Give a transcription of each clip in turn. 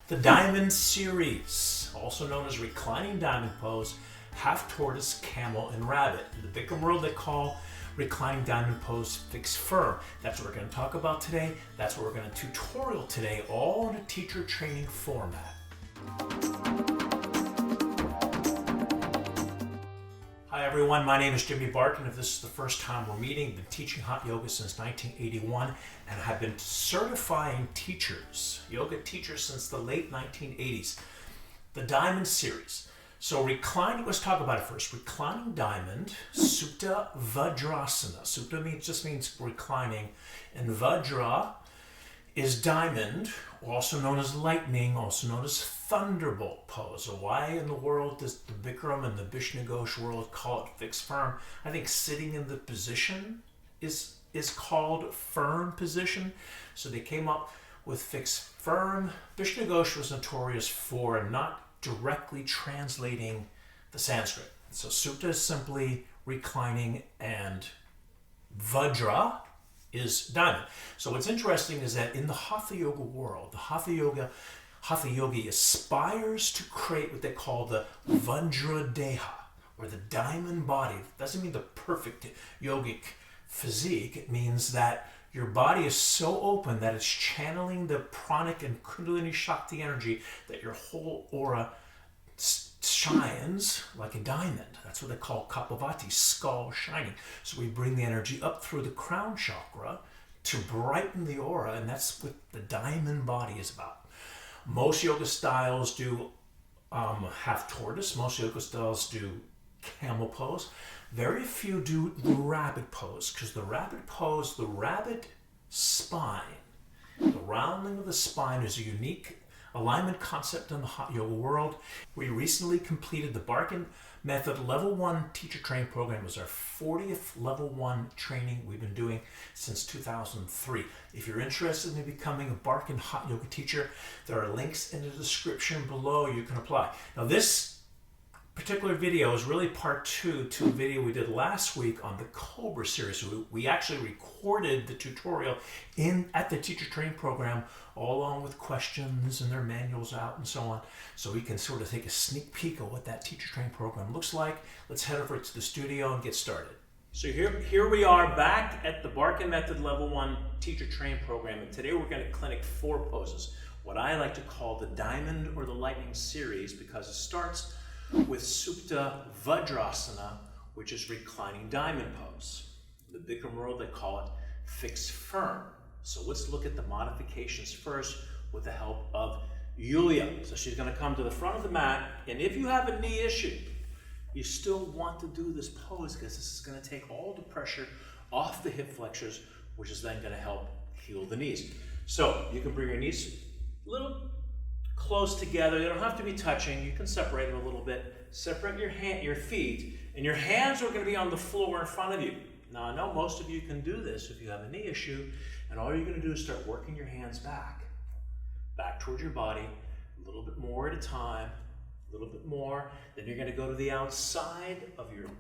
The Diamond Series, also known as Reclining Diamond Pose, Half Tortoise, Camel, and Rabbit. In the Bikram world, they call Reclining Diamond Pose Fixed Firm. That's what we're going to talk about today. That's what we're going to tutorial today, all in a teacher training format. Hi everyone, my name is Jimmy Barkan. If this is the first time we're meeting, I've been teaching hot yoga since 1981 and have been certifying teachers, yoga teachers since the late 1980s. The Diamond Series. So reclining, let's talk about it first. Reclining Diamond, SUPTA, VAJRASANA. SUPTA just means reclining, and Vajra is diamond, also known as lightning, also known as thunderbolt pose. So why in the world does the Bikram and the Vishnu Ghosh world call it fixed firm? I think sitting in the position is called firm position. So they came up with fixed firm. Vishnu Ghosh was notorious for not directly translating the Sanskrit. So Supta is simply reclining and Vajra is diamond. So what's interesting is that in the Hatha Yoga world, the Hatha Yogi aspires to create what they call the Vajra DEHA, or the diamond body. It doesn't mean the perfect yogic physique. It means that your body is so open that it's channeling the pranic and kundalini shakti energy that your whole aura shines like a diamond. That's what they call kapavati, skull shining. So we bring the energy up through the crown chakra to brighten the aura, and that's what the diamond body is about. Most yoga styles do half tortoise. Most yoga styles do camel pose. Very few do the rabbit pose, because the rabbit pose, the rabbit spine, the rounding of the spine is a unique alignment concept in the hot yoga world. We recently completed the Barkan Method Level 1 Teacher Training Program. It was our 40th Level 1 training we've been doing since 2003. If you're interested in becoming a Barkan hot yoga teacher, there are links in the description below. You can apply. Now this particular video is really part 2 to a video we did last week on the COBRA series. So we actually recorded the tutorial at the teacher training program, all along with questions and their manuals out and so on. So we can sort of take a sneak peek of what that teacher training program looks like. Let's head over to the studio and get started. So here we are back at the Barkan Method Level 1 Teacher Training Program, and today we're going to clinic 4 poses, what I like to call the Diamond or the Lightning series, because it starts with Supta Vajrasana, which is reclining diamond pose. In the Bikram world, they call it fixed firm. So let's look at the modifications first with the help of Yulia. So she's going to come to the front of the mat, and if you have a knee issue, you still want to do this pose because this is going to take all the pressure off the hip flexors, which is then going to help heal the knees. So you can bring your knees a little close together. They don't have to be touching. You can separate them a little bit. Separate your feet, and your hands are going to be on the floor in front of you. Now, I know most of you can do this if you have a knee issue, and all you're going to do is start working your hands back towards your body, a little bit more at a time, a little bit more. Then you're going to go to the outside of your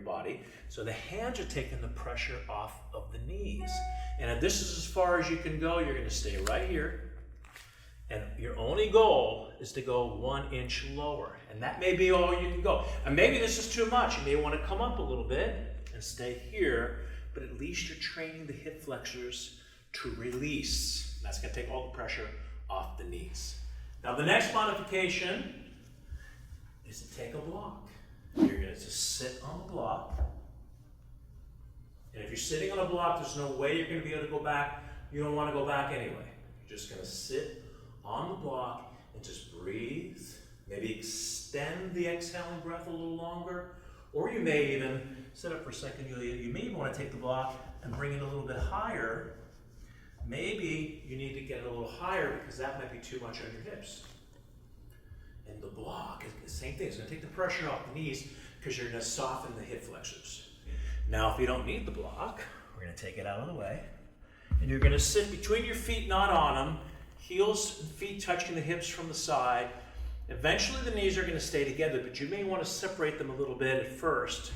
body. So the hands are taking the pressure off of the knees. And if this is as far as you can go, you're going to stay right here. And your only goal is to go 1 inch lower. And that may be all you can go. And maybe this is too much. You may want to come up a little bit and stay here, but at least you're training the hip flexors to release. And that's going to take all the pressure off the knees. Now the next modification is to take a block. You're going to just sit on the block. And if you're sitting on a block, there's no way you're going to be able to go back. You don't want to go back anyway. You're just going to sit on the block and just breathe. Maybe extend the exhaling breath a little longer, or you may even sit up for a second. You may even want to take the block and bring it a little bit higher. Maybe you need to get it a little higher because that might be too much on your hips. And the block is the same thing. It's going to take the pressure off the knees because you're going to soften the hip flexors. Now, if you don't need the block, we're going to take it out of the way, and you're going to sit between your feet, not on them. Heels and feet touching the hips from the side. Eventually the knees are going to stay together, but you may want to separate them a little bit at first,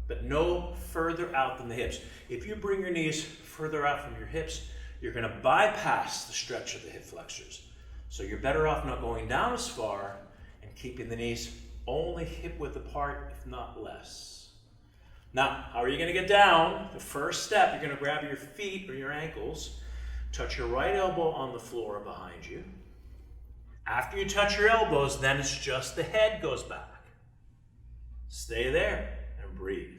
but no further out than the hips. If you bring your knees further out from your hips, you're going to bypass the stretch of the hip flexors. So you're better off not going down as far and keeping the knees only hip width apart, if not less. Now, how are you going to get down? The first step, you're going to grab your feet or your ankles, touch your right elbow on the floor behind you. After you touch your elbows, then it's just the head goes back. Stay there and breathe.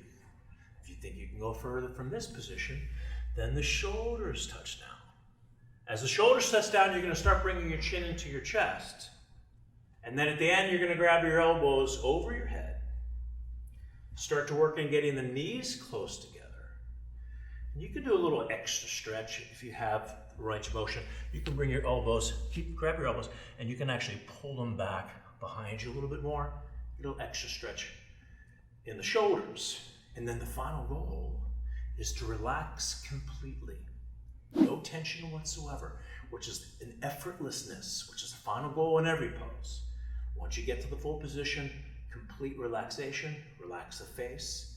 If you think you can go further from this position, then the shoulders touch down. As the shoulders touch down, you're going to start bringing your chin into your chest. And then at the end, you're going to grab your elbows over your head. Start to work on getting the knees close together. And you can do a little extra stretch if you have the range of motion. You can bring your elbows, grab your elbows, and you can actually pull them back behind you a little bit more. A little extra stretch in the shoulders. And then the final goal is to relax completely. No tension whatsoever, which is an effortlessness, which is the final goal in every pose. Once you get to the full position, complete relaxation, relax the face,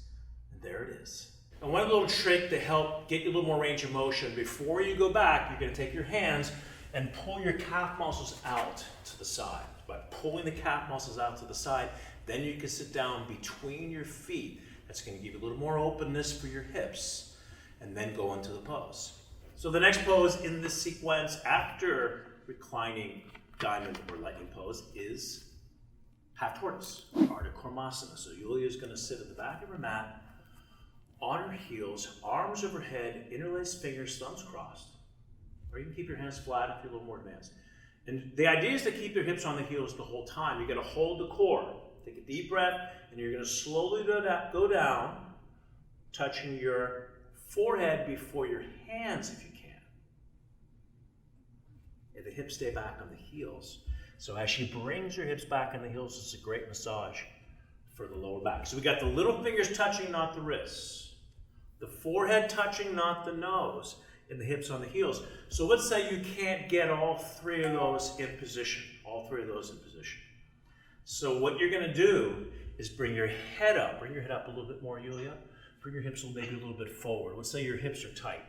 and there it is. And one little trick to help get you a little more range of motion, before you go back, you're going to take your hands and pull your calf muscles out to the side. By pulling the calf muscles out to the side, then you can sit down between your feet. That's going to give you a little more openness for your hips, and then go into the pose. So the next pose in this sequence after reclining diamond or lightning pose is half tortoise, or KURMASANA. So Yulia is going to sit at the back of her mat, on her heels, arms overhead, interlaced fingers, thumbs crossed. Or you can keep your hands flat if you're a little more advanced. And the idea is to keep your hips on the heels the whole time. You're going to hold the core. Take a deep breath, and you're going to slowly go down, touching your forehead before your hands if you can. And the hips stay back on the heels. So as she brings your hips back on the heels, it's a great massage for the lower back. So we got the little fingers touching, not the wrists. The forehead touching, not the nose. And the hips on the heels. So let's say you can't get all three of those in position. So what you're going to do is bring your head up. Bring your head up a little bit more, Yulia. Bring your hips maybe a little bit forward. Let's say your hips are tight.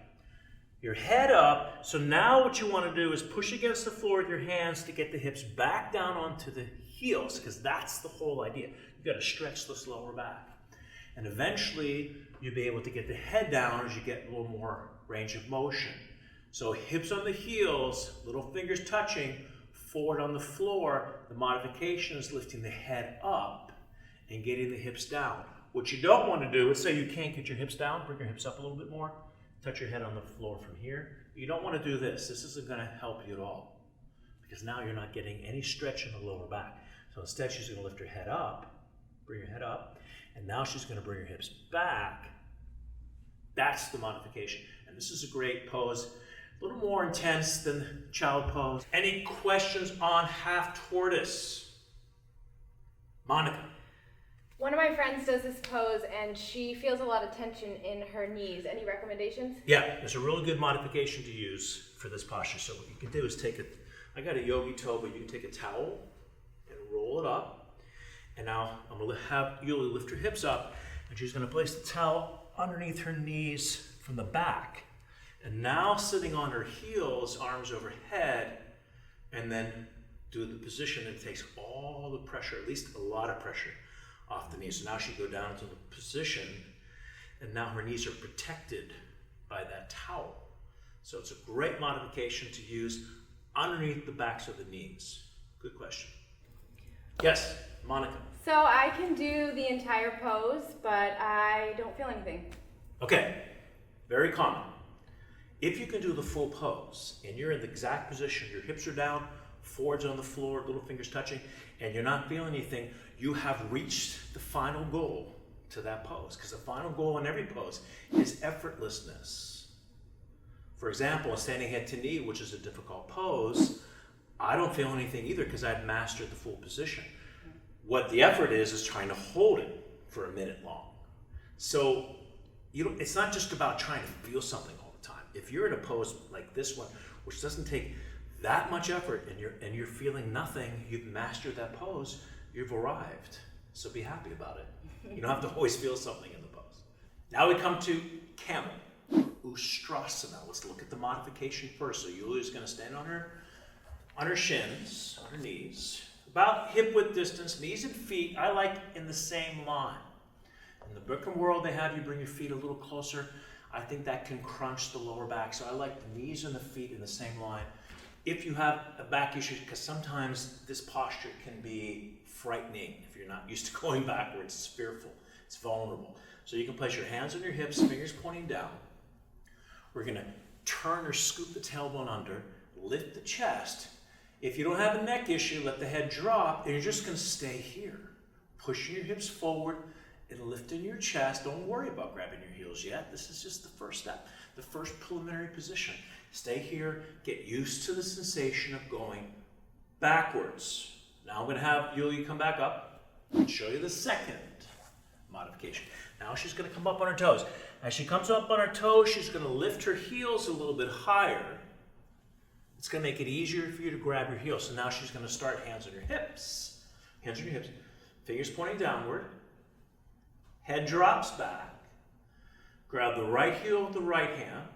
Your head up. So now what you want to do is push against the floor with your hands to get the hips back down onto the heels, because that's the whole idea. You've got to stretch this lower back. And eventually, you'll be able to get the head down as you get a little more range of motion. So hips on the heels, little fingers touching, forward on the floor. The modification is lifting the head up and getting the hips down. What you don't want to do, let's say you can't get your hips down, bring your hips up a little bit more, touch your head on the floor from here. You don't want to do this. This isn't going to help you at all, because now you're not getting any stretch in the lower back. So instead, she's going to lift her head up, bring your head up, and now she's going to bring her hips back. That's the modification. And this is a great pose, a little more intense than child pose. Any questions on half tortoise? Monica. One of my friends does this pose and she feels a lot of tension in her knees. Any recommendations? Yeah, there's a really good modification to use for this posture. So what you can do is I got a yogi toe, but you can take a towel and roll it up. And now I'm going to have Yulia lift her hips up, and she's going to place the towel underneath her knees from the back. And now sitting on her heels, arms overhead, and then do the position that takes all the pressure, at least a lot of pressure, off the knees. So now she go down to the position, and now her knees are protected by that towel. So it's a great modification to use underneath the backs of the knees. Good question. Yes, Monica. So I can do the entire pose, but I don't feel anything. Okay, very common. If you can do the full pose and you're in the exact position, your hips are down, forwards on the floor, little fingers touching, and you're not feeling anything, you have reached the final goal to that pose. Because the final goal in every pose is effortlessness. For example, a standing head to knee, which is a difficult pose, I don't feel anything either because I've mastered the full position. What the effort is trying to hold it for a minute long. So it's not just about trying to feel something all the time. If you're in a pose like this one, which doesn't take that much effort, and you're feeling nothing, you've mastered that pose, you've arrived. So be happy about it. You don't have to always feel something in the pose. Now we come to Camel, USTRASANA. Let's look at the modification first. So Yulia's going to stand on her on her shins, on her knees, about hip width distance, knees and feet, I like in the same line. In the Bikram world, they have you bring your feet a little closer. I think that can crunch the lower back, so I like the knees and the feet in the same line. If you have a back issue, because sometimes this posture can be frightening if you're not used to going backwards, it's fearful, it's vulnerable. So you can place your hands on your hips, fingers pointing down. We're gonna turn or scoop the tailbone under, lift the chest. If you don't have a neck issue, let the head drop, and you're just gonna stay here. Pushing your hips forward and lifting your chest. Don't worry about grabbing your heels yet. This is just the first step, the first preliminary position. Stay here, get used to the sensation of going backwards. Now I'm gonna have Yulia come back up and show you the second modification. Now she's gonna come up on her toes. As she comes up on her toes, she's gonna lift her heels a little bit higher. It's gonna make it easier for you to grab your heels. So now she's gonna start hands on your hips. Hands on your hips, fingers pointing downward. Head drops back. Grab the right heel with the right hand,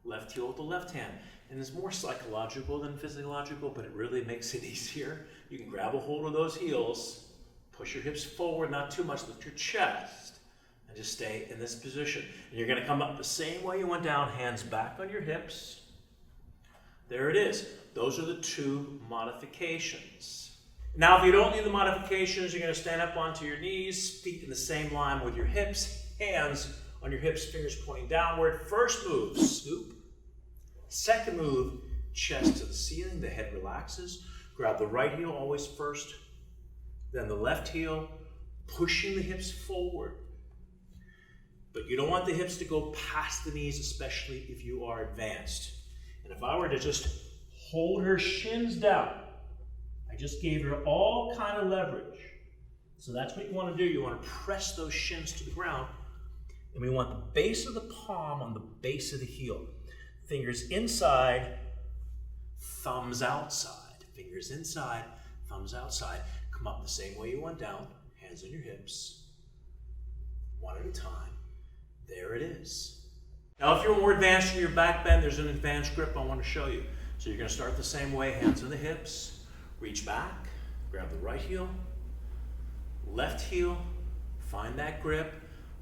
left heel with the left hand. And it's more psychological than physiological, but it really makes it easier. You can grab a hold of those heels, push your hips forward, not too much, lift your chest, and just stay in this position. And you're gonna come up the same way you went down, hands back on your hips. There it is. Those are the two modifications. Now, if you don't need the modifications, you're going to stand up onto your knees, feet in the same line with your hips, hands on your hips, fingers pointing downward. First move, scoop. Second move, chest to the ceiling, the head relaxes. Grab the right heel always first, then the left heel, pushing the hips forward. But you don't want the hips to go past the knees, especially if you are advanced. And if I were to just hold her shins down, I just gave her all kind of leverage. So that's what you want to do. You want to press those shins to the ground. And we want the base of the palm on the base of the heel. Fingers inside, thumbs outside. Fingers inside, thumbs outside. Come up the same way you went down. Hands on your hips. One at a time. There it is. Now if you're more advanced in your back bend, there's an advanced grip I want to show you. So you're going to start the same way. Hands on the hips. Reach back, grab the right heel, left heel, find that grip,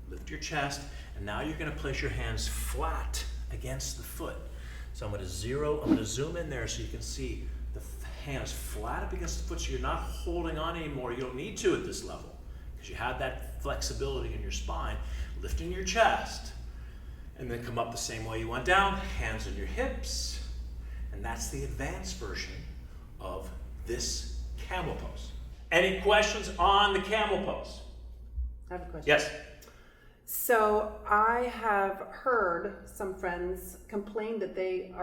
lift your chest, and now you're going to place your hands flat against the foot. So I'm going to zoom in there so you can see the hands flat up against the foot so you're not holding on anymore. You don't need to at this level because you have that flexibility in your spine, lifting your chest, and then come up the same way you went down, hands on your hips, and that's the advanced version of this camel pose. Any questions on the camel pose? I have a question. Yes. So I have heard some friends complain that they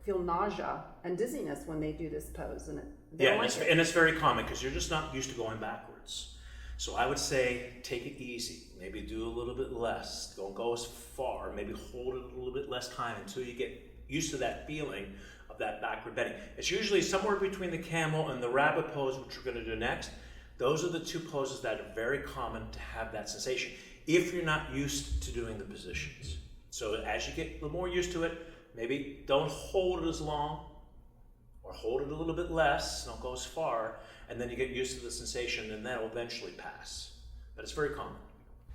feel nausea and dizziness when they do this pose, and it's very common because you're just not used to going backwards. So I would say take it easy. Maybe do a little bit less. Don't go as far. Maybe hold it a little bit less time until you get used to that feeling of that backward bending. It's usually somewhere between the camel and the rabbit pose, which we're going to do next. Those are the two poses that are very common to have that sensation if you're not used to doing the positions. So as you get a little more used to it, maybe don't hold it as long or hold it a little bit less, don't go as far, and then you get used to the sensation and that will eventually pass. But it's very common.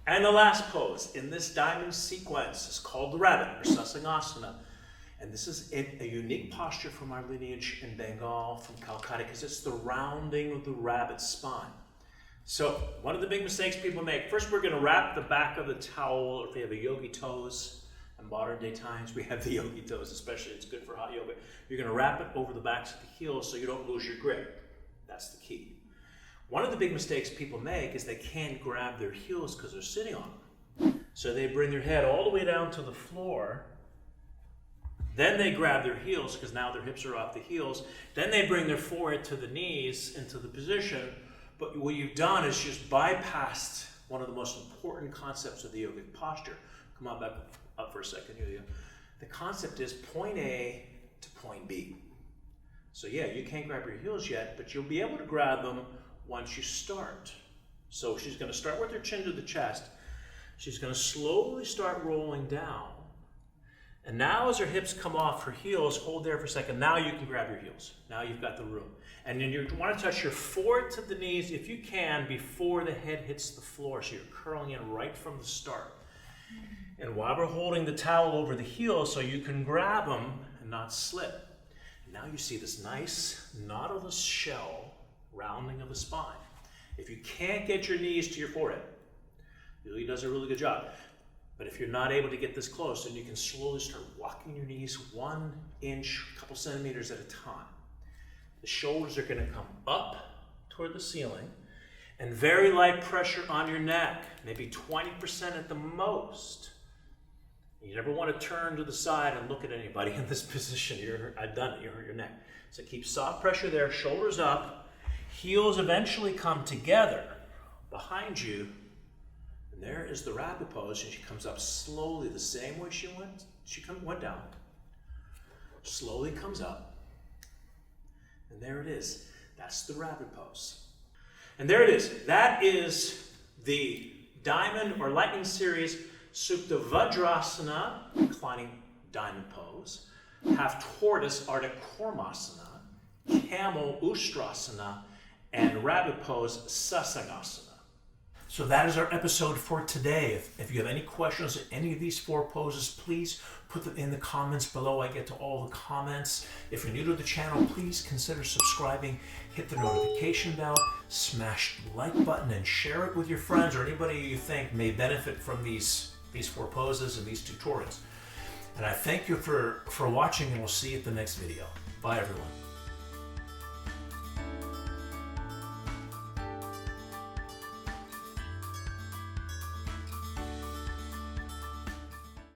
And the last pose in this diamond sequence is called the rabbit, or Reclining. And this is a unique posture from our lineage in Bengal, from Calcutta, because it's the rounding of the rabbit's spine. So one of the big mistakes people make, first we're going to wrap the back of the towel, or if we have a yogi toes, in modern day times we have the yogi toes, especially it's good for hot yoga. You're going to wrap it over the backs of the heels so you don't lose your grip. That's the key. One of the big mistakes people make is they can't grab their heels because they're sitting on them. So they bring their head all the way down to the floor. Then they grab their heels because now their hips are off the heels. Then they bring their forehead to the knees into the position. But what you've done is just bypassed one of the most important concepts of the yogic posture. Come on back up for a second, Yulia. The concept is point A to point B. So yeah, you can't grab your heels yet, but you'll be able to grab them once you start. So she's going to start with her chin to the chest. She's going to slowly start rolling down. And now as her hips come off her heels, hold there for a second. Now you can grab your heels. Now you've got the room. And then you want to touch your forehead to the knees if you can before the head hits the floor. So you're curling in right from the start. And while we're holding the towel over the heels so you can grab them and not slip. And now you see this nice nautilus shell rounding of the spine. If you can't get your knees to your forehead, Lily does a really good job. But if you're not able to get this close, then you can slowly start walking your knees 1 inch, a couple centimeters at a time. The shoulders are going to come up toward the ceiling, and very light pressure on your neck, maybe 20% at the most. You never want to turn to the side and look at anybody in this position. I've done it, you hurt your neck. So keep soft pressure there, shoulders up, heels eventually come together behind you. And there is the rabbit pose, and she comes up slowly the same way she went. She went down, slowly comes up, and there it is. That's the rabbit pose. And there it is. That is the Diamond or Lightning Series SUPTA VAJRASANA, Reclining Diamond Pose, half Tortoise Arctic KURMASANA, Camel USTRASANA, and Rabbit Pose Sasangasana. So that is our episode for today. If you have any questions on any of these 4 poses, please put them in the comments below. I get to all the comments. If you're new to the channel, please consider subscribing, hit the notification bell, smash the like button, and share it with your friends or anybody you think may benefit from these 4 poses and these tutorials. And I thank you for watching, and we'll see you at the next video. Bye, everyone.